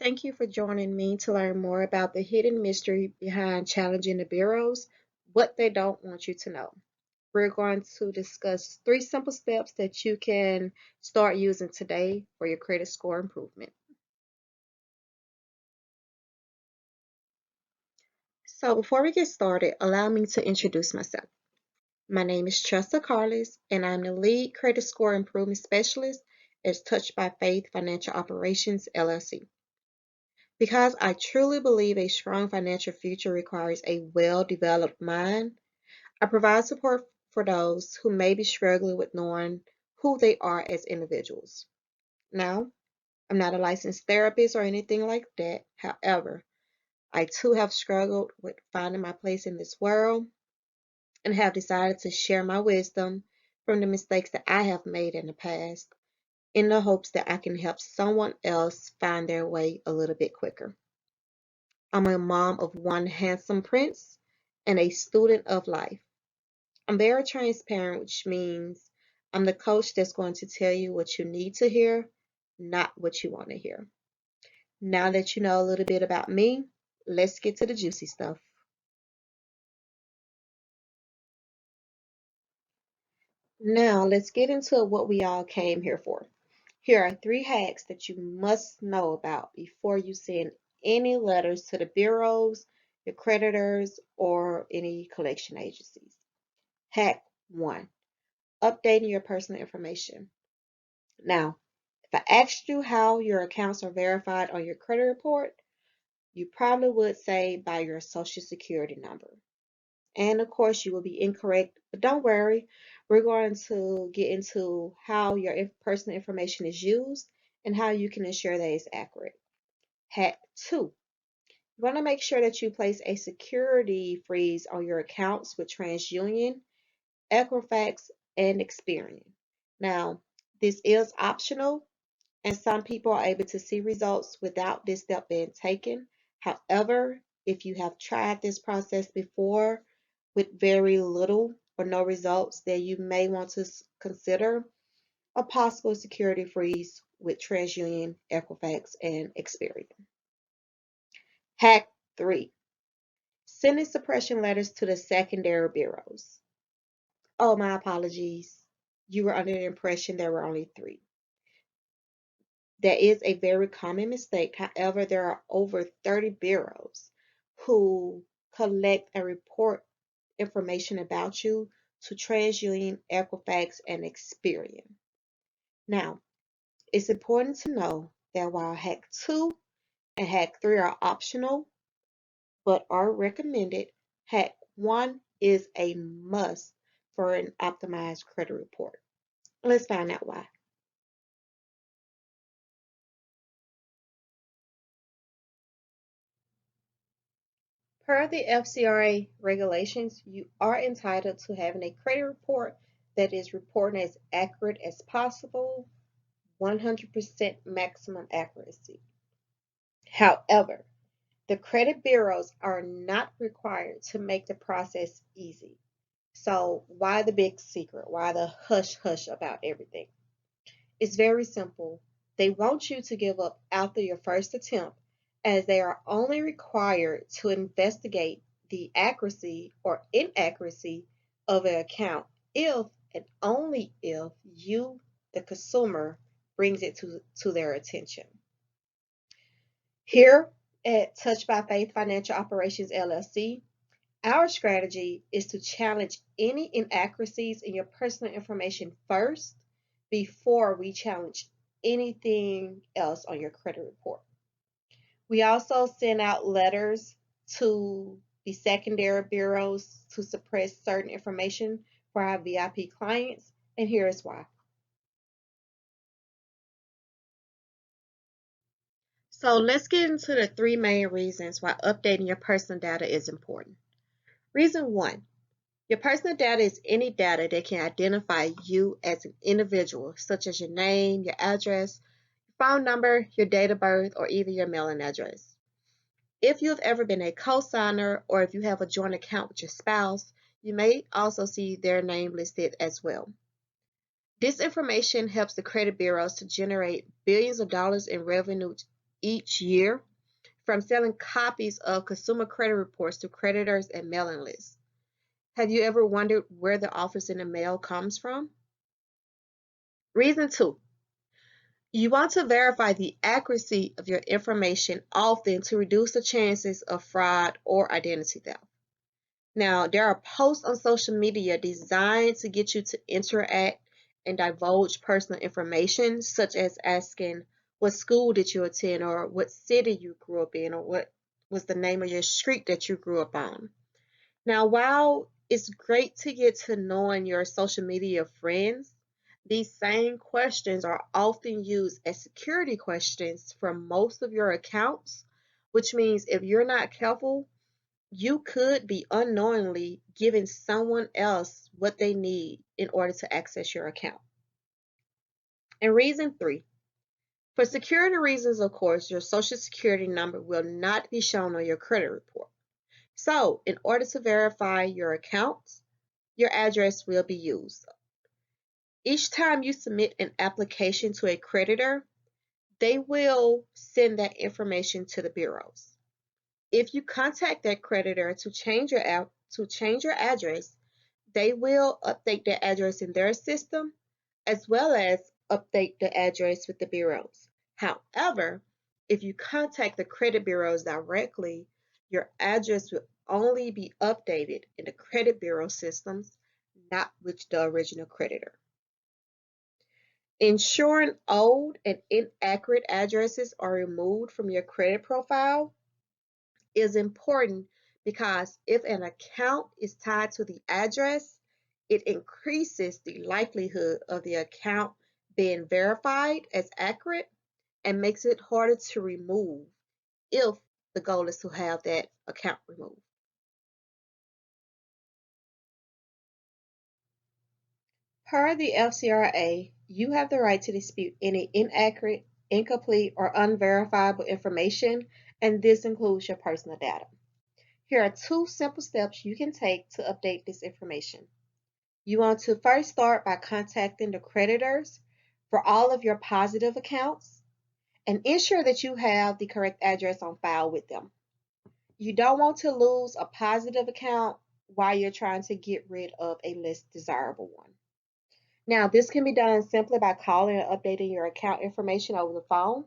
Thank you for joining me to learn more about the hidden mystery behind challenging the bureaus, what they don't want you to know. We're going to discuss 3 simple steps that you can start using today for your credit score improvement. So, before we get started, allow me to introduce myself. My name is Tressa Carles, and I'm the lead credit score improvement specialist at Touched by Faith Financial Operations LLC. Because I truly believe a strong financial future requires a well developed mind, I provide support for those who may be struggling with knowing who they are as individuals. Now, I'm not a licensed therapist or anything like that. However, I too have struggled with finding my place in this world and have decided to share my wisdom from the mistakes that I have made in the past in the hopes that I can help someone else find their way a little bit quicker. I'm a mom of one handsome prince and a student of life. I'm very transparent, which means I'm the coach that's going to tell you what you need to hear, not what you want to hear. Now that you know a little bit about me, let's get to the juicy stuff. Now, let's get into what we all came here for. Here are 3 hacks that you must know about before you send any letters to the bureaus, your creditors, or any collection agencies. Hack 1: updating your personal information. Now, if I asked you how your accounts are verified on your credit report, you probably would say by your social security number. And of course, you will be incorrect, but don't worry. We're going to get into how your personal information is used and how you can ensure that it's accurate. Hack 2: you want to make sure that you place a security freeze on your accounts with TransUnion, Equifax, and Experian. Now, this is optional, and some people are able to see results without this step being taken. However, if you have tried this process before with very little or no results, then you may want to consider a possible security freeze with TransUnion, Equifax, and Experian. Hack 3: sending suppression letters to the secondary bureaus. Oh, my apologies. You were under the impression there were only 3. That is a very common mistake. However, there are over 30 bureaus who collect and report information about you to TransUnion, Equifax, and Experian. Now, it's important to know that while Hack 2 and Hack 3 are optional but are recommended, Hack 1 is a must for an optimized credit report. Let's find out why. Per the FCRA regulations, you are entitled to having a credit report that is reported as accurate as possible, 100% maximum accuracy. However, the credit bureaus are not required to make the process easy. So, why the big secret? Why the hush hush about everything? It's very simple. They want you to give up after your first attempt, as they are only required to investigate the accuracy or inaccuracy of an account if and only if you, the consumer, brings it to their attention. Here at Touch by Faith Financial Operations LLC, our strategy is to challenge any inaccuracies in your personal information first before we challenge anything else on your credit report. We also send out letters to the secondary bureaus to suppress certain information for our VIP clients, and here is why. So let's get into the 3 main reasons why updating your personal data is important. Reason 1: your personal data is any data that can identify you as an individual, such as your name, your address, your phone number, your date of birth, or even your mailing address. If you've ever been a co-signer or if you have a joint account with your spouse, you may also see their name listed as well. This information helps the credit bureaus to generate billions of dollars in revenue each year, from selling copies of consumer credit reports to creditors and mailing lists. Have you ever wondered where the offers in the mail comes from? Reason 2, you want to verify the accuracy of your information often to reduce the chances of fraud or identity theft. Now, there are posts on social media designed to get you to interact and divulge personal information, such as asking what school did you attend, or what city you grew up in, or what was the name of your street that you grew up on. Now, while it's great to get to knowing your social media friends, these same questions are often used as security questions for most of your accounts, which means if you're not careful, you could be unknowingly giving someone else what they need in order to access your account. And reason 3, for security reasons, of course, your social security number will not be shown on your credit report. So, in order to verify your accounts, your address will be used. Each time you submit an application to a creditor, they will send that information to the bureaus. If you contact that creditor to change your address, they will update the address in their system as well as update the address with the bureaus. However, if you contact the credit bureaus directly, your address will only be updated in the credit bureau systems, not with the original creditor. Ensuring old and inaccurate addresses are removed from your credit profile is important because if an account is tied to the address, it increases the likelihood of the account being verified as accurate and makes it harder to remove if the goal is to have that account removed. Per the FCRA, you have the right to dispute any inaccurate, incomplete, or unverifiable information, and this includes your personal data. Here are 2 simple steps you can take to update this information. You want to first start by contacting the creditors for all of your positive accounts and ensure that you have the correct address on file with them. You don't want to lose a positive account while you're trying to get rid of a less desirable one. Now, this can be done simply by calling and updating your account information over the phone.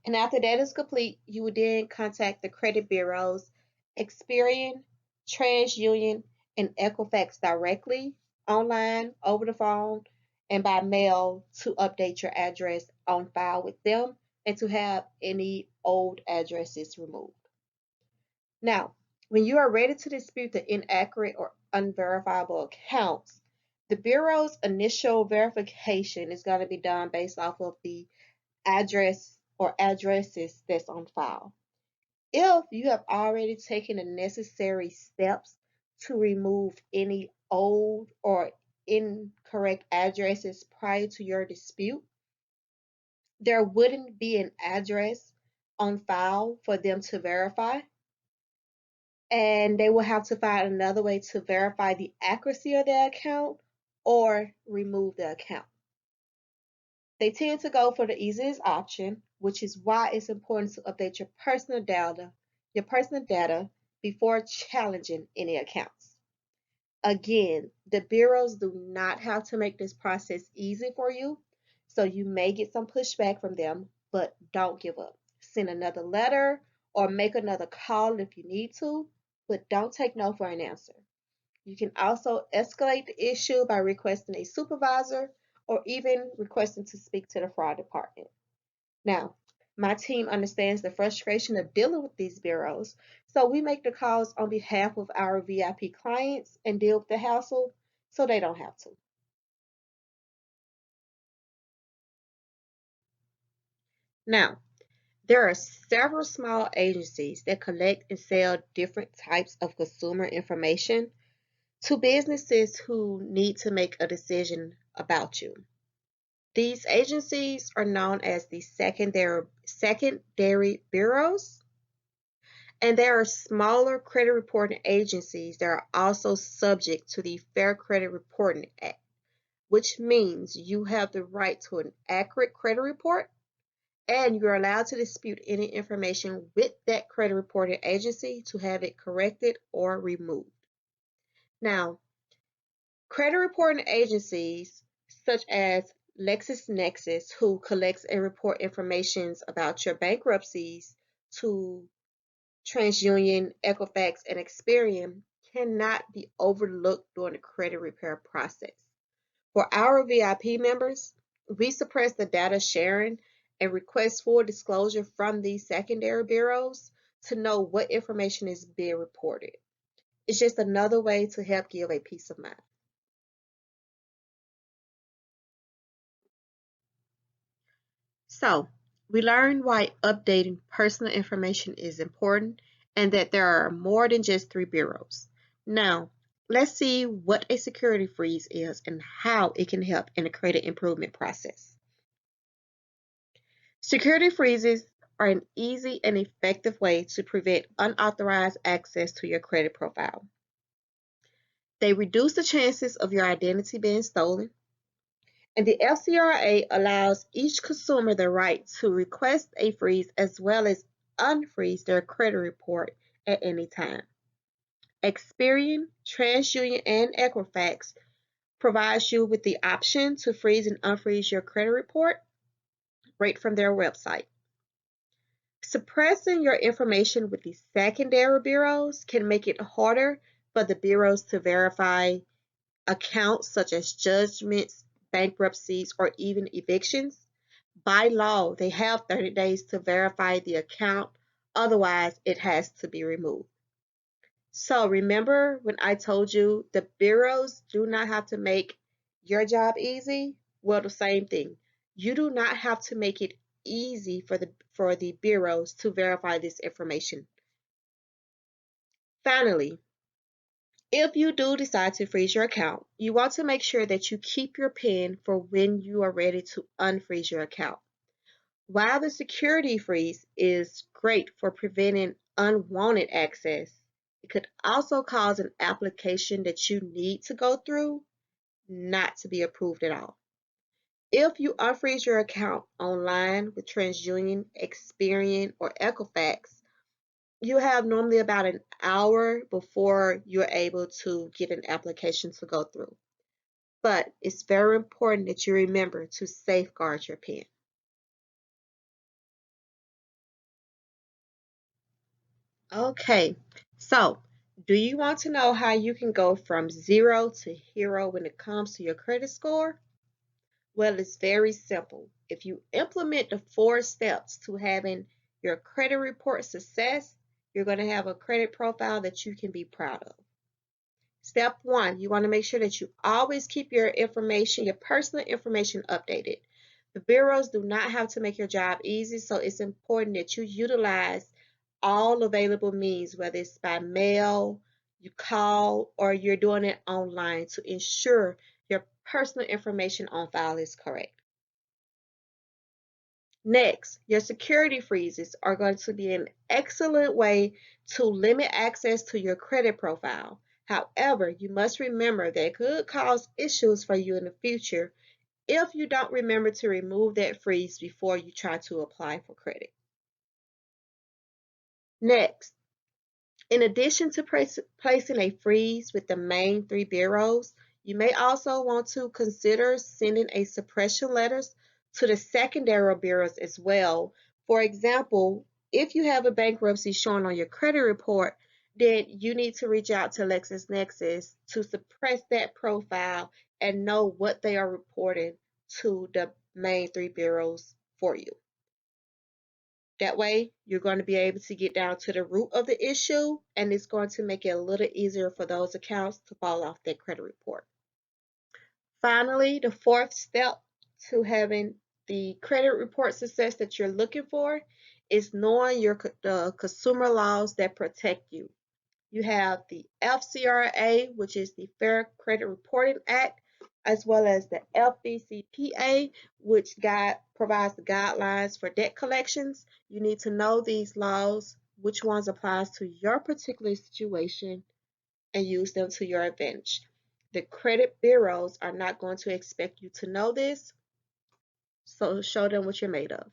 And after that is complete, you will then contact the credit bureaus, Experian, TransUnion, and Equifax directly, online, over the phone, and by mail to update your address on file with them and to have any old addresses removed. Now, when you are ready to dispute the inaccurate or unverifiable accounts, the Bureau's initial verification is going to be done based off of the address or addresses that's on file. If you have already taken the necessary steps to remove any old or incorrect addresses prior to your dispute, there wouldn't be an address on file for them to verify, and they will have to find another way to verify the accuracy of their account or remove the account. They tend to go for the easiest option, which is why it's important to update your personal data before challenging any accounts. Again, the bureaus do not have to make this process easy for you, so you may get some pushback from them, but don't give up. Send another letter or make another call if you need to, but don't take no for an answer. You can also escalate the issue by requesting a supervisor or even requesting to speak to the fraud department. Now, my team understands the frustration of dealing with these bureaus, so we make the calls on behalf of our VIP clients and deal with the hassle so they don't have to. Now, there are several small agencies that collect and sell different types of consumer information to businesses who need to make a decision about you. These agencies are known as the secondary bureaus, and there are smaller credit reporting agencies that are also subject to the Fair Credit Reporting Act, which means you have the right to an accurate credit report and you're allowed to dispute any information with that credit reporting agency to have it corrected or removed. Now, credit reporting agencies such as LexisNexis, who collects and report information about your bankruptcies, to TransUnion, Equifax, and Experian, cannot be overlooked during the credit repair process. For our VIP members, we suppress the data sharing and request full disclosure from these secondary bureaus to know what information is being reported. It's just another way to help give a peace of mind. So, we learned why updating personal information is important and that there are more than just three bureaus. Now, let's see what a security freeze is and how it can help in the credit improvement process. Security freezes are an easy and effective way to prevent unauthorized access to your credit profile. They reduce the chances of your identity being stolen, and the FCRA allows each consumer the right to request a freeze as well as unfreeze their credit report at any time. Experian, TransUnion, and Equifax provides you with the option to freeze and unfreeze your credit report right from their website. Suppressing your information with the secondary bureaus can make it harder for the bureaus to verify accounts such as judgments, bankruptcies, or even evictions. By law, they have 30 days to verify the account, otherwise, it has to be removed. So, remember when I told you the bureaus do not have to make your job easy? Well, the same thing. You do not have to make it easy for the bureaus to verify this information. Finally, if you do decide to freeze your account, you want to make sure that you keep your PIN for when you are ready to unfreeze your account. While the security freeze is great for preventing unwanted access, it could also cause an application that you need to go through not to be approved at all. If you unfreeze your account online with TransUnion, Experian, or Equifax, you have normally about an hour before you're able to get an application to go through. But it's very important that you remember to safeguard your PIN. Okay, so do you want to know how you can go from zero to hero when it comes to your credit score? Well, it's very simple. If you implement the 4 steps to having your credit report success, you're going to have a credit profile that you can be proud of. Step 1, you want to make sure that you always keep your information, your personal information updated. The bureaus do not have to make your job easy, so it's important that you utilize all available means, whether it's by mail, you call, or you're doing it online to ensure your personal information on file is correct. Next, your security freezes are going to be an excellent way to limit access to your credit profile. However, you must remember that it could cause issues for you in the future if you don't remember to remove that freeze before you try to apply for credit. Next, in addition to placing a freeze with the main 3 bureaus, you may also want to consider sending a suppression letters to the secondary bureaus as well. For example, if you have a bankruptcy shown on your credit report, then you need to reach out to LexisNexis to suppress that profile and know what they are reporting to the main 3 bureaus for you. That way, you're going to be able to get down to the root of the issue, and it's going to make it a little easier for those accounts to fall off their credit report. Finally, the 4th step to having the credit report success that you're looking for is knowing the consumer laws that protect you. You have the FCRA, which is the Fair Credit Reporting Act, as well as the FDCPA, which provides the guidelines for debt collections. You need to know these laws, which ones applies to your particular situation, and use them to your advantage. The credit bureaus are not going to expect you to know this, so show them what you're made of.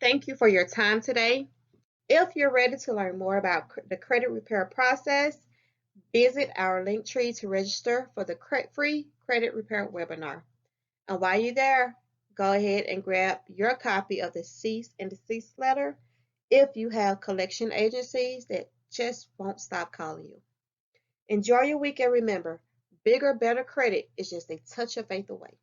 Thank you for your time today. If you're ready to learn more about the credit repair process, visit our link tree to register for the free credit repair webinar. And while you're there, go ahead and grab your copy of the cease and desist letter if you have collection agencies that just won't stop calling you. Enjoy your week and remember, bigger, better credit is just a touch of faith away.